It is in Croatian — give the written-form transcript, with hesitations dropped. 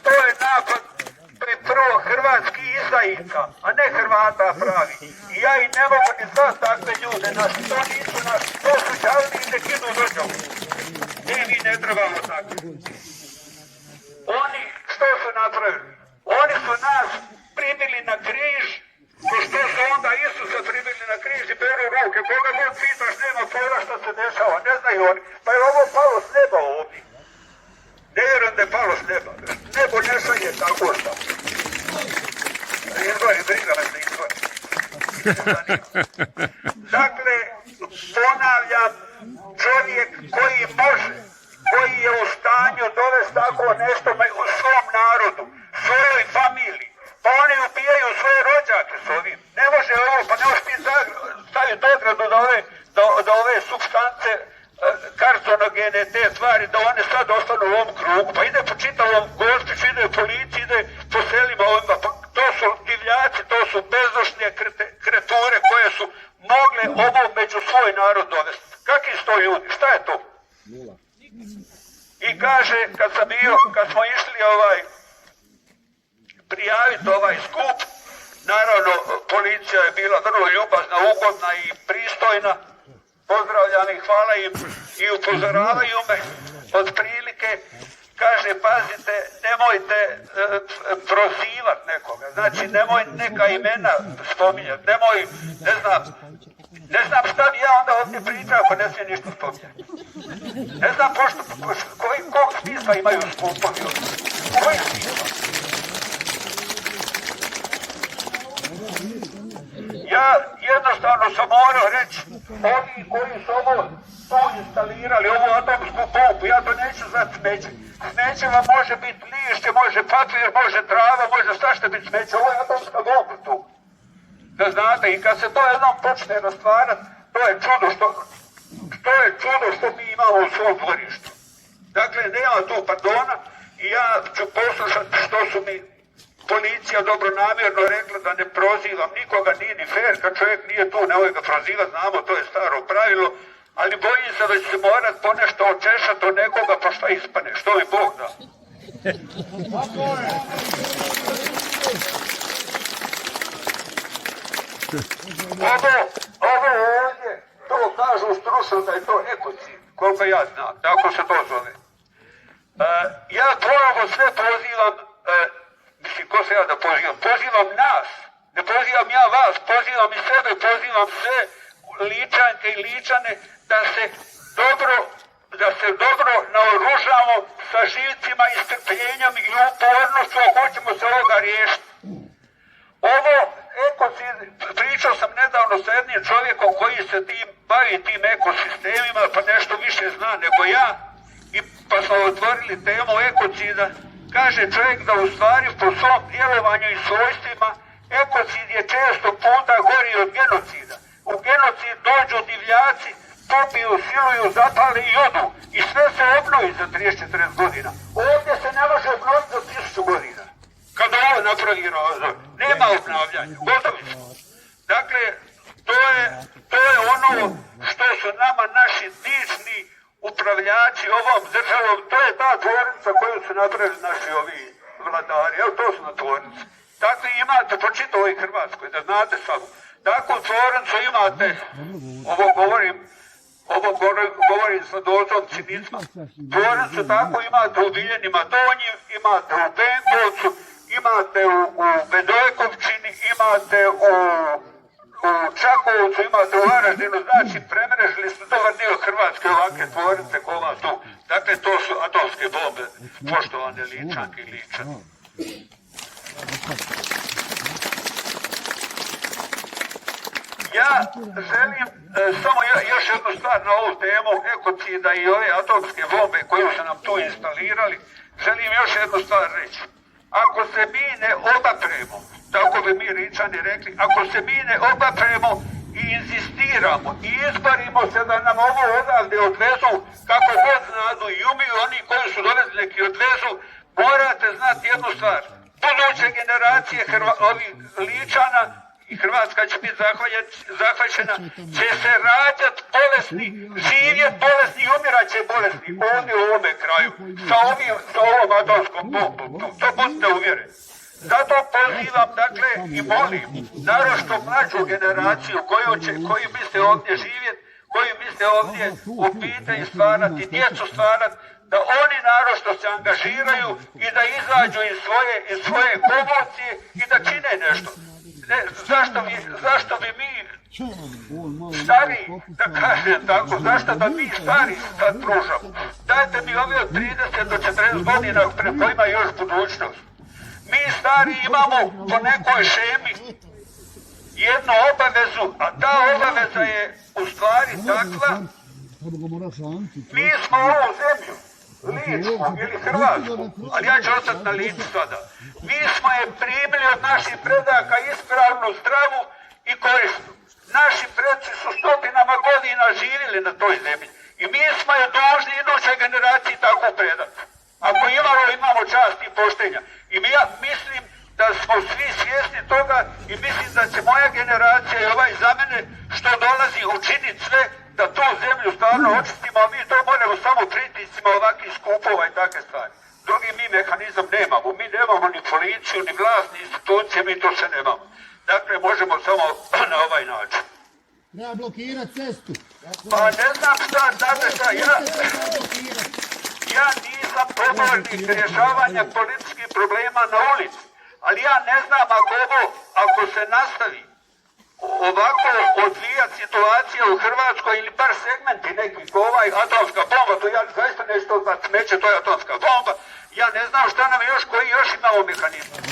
To je napad prvo hrvatskih izdajica, a ne Hrvata pravi. I ja i ne mogu ni sad takve ljude, naši, to nisu naši, to su đavli i nek idu dođavu. Ne, mi ne trebamo tako. Oni, što su napravili? Oni su nas primili na križ, ko što su onda Isusa primili na križ i beru ruke. Koga god pitaš, nema pojma šta se dešava, ne znaju oni. Pa je ovo palo s neba ovdje. Ne vjerujem da je palo s neba. Nebo ne šalje tako što. Izgori, briga me se izgori. Dakle, ponavljam, čovjek koji može, koji je u stanju dovesti tako nešto u svom narodu, svojoj familiji, pa oni ubijaju svoje rođake s ovim. Ne može ovo, pa ne može ti staviti ogradu da ove supstance karcinogene, te stvari, da one sad ostanu u ovom krugu. Pa ide po čitavom Gospiću, ide u policiji, ide po selima ovima. Pa to su divljaci, to su bezdušne kreature koje su mogle ovo među svoj narod dovesti. Kakvi su to ljudi? Šta je to? I kaže, kad smo išli prijaviti ovaj skup, naravno policija je bila vrlo ljubazna, ugodna i pristojna, pozdravljam ih, hvala im i upozoravaju me od prilike, kaže, pazite, nemojte prozivati nekoga, znači nemoj neka imena spominjati, nemoj, ne znam šta bi ja onda ovdje pričao ako ne smije ništa spominjati. Ne znam kog smisla imaju skupovi ovdje. Koji smisla? Ja jednostavno sam morao reći, ovi koji su ovo tu instalirali, ovu atomsku bombu, ja to neću zvati smeće. Smeće vam može biti lišće, može papir, može trava, može svašta biti smeće. Ovo je atomska bomba tu. Da znate, i kad se to jednom počne rastvarati, to je čudo što mi imamo u svom dvorištu. Dakle, nema tu pardona i ja ću poslušati što su mi policija dobronamjerno rekla da ne prozivam nikoga, nije ni fair, kad čovjek nije tu, nemoj ga prozivati, znamo, to je staro pravilo, ali bojim se da će se morat ponešto očešati od nekoga pa šta ispane, što mi Bog da. Ovo ovdje, to kažu stručno da je to ekocid, koliko ja znam, tako se to zove. Ja ponovo sve pozivam, mislim, ko se ja da pozivam? Pozivam nas, ne pozivam ja vas, pozivam i sebe, pozivam sve Ličanke i Ličane da se dobro naoružamo sa živcima i strpljenjem i upornošću ako ćemo se ovoga riješiti. Ovo ekocid, pričao sam nedavno sa jednim čovjekom koji se bavi tim ekosistemima, pa nešto više zna nego ja, pa smo otvorili temu ekocida. Kaže čovjek da u stvari po svom djelovanju i svojstvima ekocid je često puta gori od genocida. U genocid dođu divljaci, popiju, siluju, zapale i odu i sve se obnovi za 30-40 godina. Ovdje se ne može obnoviti za 1000 godina. Kada ovo napravi razvoj, nema obnavljanja, gotovi smo. Dakle, to je ono što su nama naši dični upravljači ovom državom, to je ta tvornica koju su napravili naši ovi vladari, evo to su na tvornici. Dakle, imate po čitavoj Hrvatskoj, da znate samo. Takvu tvornicu imate, ovo govorim sa dozom cinizma, tvornicu tako imate u Biljenima Donjim, imate u Benkovcu, imate u Bedojkovčini, imate u Čakovcu, imate u Varaždinu, znači premrežili su dobar dio Hrvatske ovakve tvornice kova tu. Dakle, to su atomske bombe, poštovane Ličanke i Ličani. Ja želim samo još jednu stvar na ovu temu ekocida i ove atomske bombe koje su nam tu instalirali. Želim još jednu stvar reći. Ako se mi ne odapremo, tako bi mi Ličani rekli, ako se mi ne odapremo i inzistiramo i izborimo se da nam ovo odavde odvezu, kako god znadu i umiju oni koji su dovezli neki odvezu, morate znati jednu stvar. Buduće generacije ovih Ličana i Hrvatska će biti zahvaćena, će se rađat bolesni, živjet bolesni i umirat će bolesni ovdje u ovome kraju, sa ovom atomskom bombom, to budite uvjereni. Zato pozivam, dakle, i molim, naročito mlađu generaciju koji misle ovdje živjeti, koji misle ovdje obitelji stvarati, djecu stvarati, da oni naročito se angažiraju i da izađu iz svoje komocije i da čine nešto. Zašto bi mi stari, da kažem tako, zašto da mi stari sad pružamo? Dajte mi ove od 30 do 40 godina pred kojima je još budućnost. Mi stari imamo po nekoj šemi jednu obavezu, a ta obaveza je u stvari takva, mi smo ovu zemlju, Ličku ili Hrvatsku, ali ja ću ostati na Ličku sada, mi smo je primili od naših predaka ispravnu, zdravu i korisnu. Naši predci su stotinama godina živjeli na toj zemlji i mi smo je dužni idućoj generaciji tako predati. Ako imamo čast i poštenja. I ja mislim da smo svi svjesni toga i mislim da će moja generacija i ovaj za mene što dolazi učiniti sve da tu zemlju stvarno očistimo, a mi to moramo samo pritiscima ovakvih skupova i takve stvari. Drugi mi mehanizam nemamo. Mi nemamo ni policiju, ni vlast, ni institucije, mi to sve nemamo. Dakle, možemo samo na ovaj način. Treba blokirati cestu. Pa ne znam šta, ja nisam pobornik rješavanja političkih problema na ulici, ali ja ne znam ako se nastavi ovako odvijati situacija u Hrvatskoj ili bar segmenti neki, atomska bomba, to ja zaista nešto da smeće, to je atomska bomba, ja ne znam šta nam još, koji još imamo mehanizam.